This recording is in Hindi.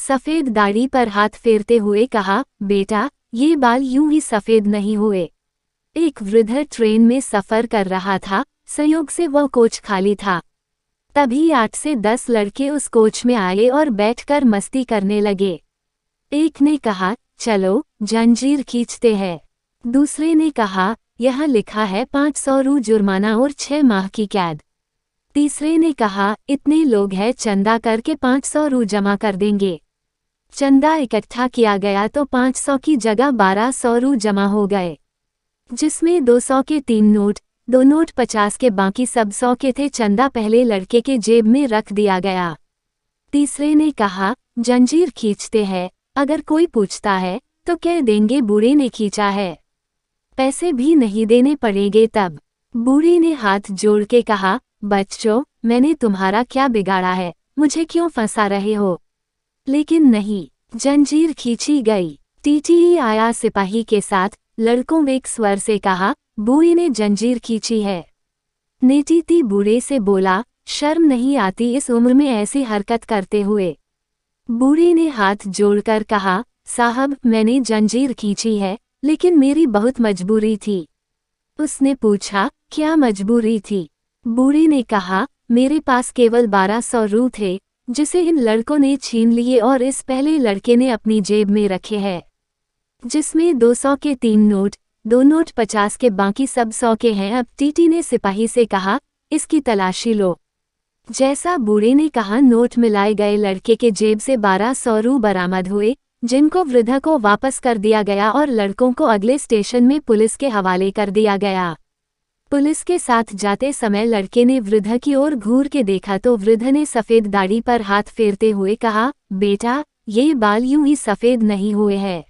सफेद दाढ़ी पर हाथ फेरते हुए कहा, बेटा, ये बाल यूं ही सफेद नहीं हुए। एक वृद्ध ट्रेन में सफर कर रहा था, संयोग से वह कोच खाली था। तभी 8 से 10 लड़के उस कोच में आए और बैठकर मस्ती करने लगे। एक ने कहा, चलो जंजीर खींचते हैं। दूसरे ने कहा, यह लिखा है 500 रु जुर्माना और 6 माह की कैद। तीसरे ने कहा, इतने लोग हैं, चंदा करके 500 रु जमा कर देंगे। चंदा इकट्ठा किया गया तो 500 की जगह 1200 रु जमा हो गए, जिसमें 200 के 3 नोट, 2 नोट 50 के, बाकी सब 100 के थे। चंदा पहले लड़के के जेब में रख दिया गया। तीसरे ने कहा, जंजीर खींचते हैं, अगर कोई पूछता है तो कह देंगे बूढ़े ने खींचा है, पैसे भी नहीं देने पड़ेंगे। तब बूढ़े ने हाथ जोड़ के कहा, बच्चों, मैंने तुम्हारा क्या बिगाड़ा है, मुझे क्यों फंसा रहे हो? लेकिन नहीं, जंजीर खींची गई। टीटी आया सिपाही के साथ। लड़कों ने एक स्वर से कहा, बूढ़े ने जंजीर खींची है। नेटीती बूढ़े से बोला, शर्म नहीं आती इस उम्र में ऐसी हरकत करते हुए? बूढ़े ने हाथ जोड़कर कहा, साहब, मैंने जंजीर खींची है, लेकिन मेरी बहुत मजबूरी थी। उसने पूछा, क्या मजबूरी थी? बूढ़े ने कहा, मेरे पास केवल 1200 रु थे, जिसे इन लड़कों ने छीन लिए और इस पहले लड़के ने अपनी जेब में रखे हैं, जिसमें 200 के 3 नोट, 2 नोट 50 के, बाकी सब 100 के हैं। अब टीटी ने सिपाही से कहा, इसकी तलाशी लो। जैसा बूढ़े ने कहा, नोट मिलाए गए लड़के के जेब से 1200 रु बरामद हुए, जिनको वृद्ध को वापस कर दिया गया और लड़कों को अगले स्टेशन में पुलिस के हवाले कर दिया गया। पुलिस के साथ जाते समय लड़के ने वृद्ध की ओर घूर के देखा तो वृद्ध ने सफेद दाढ़ी पर हाथ फेरते हुए कहा, बेटा, ये बाल यूं ही सफेद नहीं हुए हैं।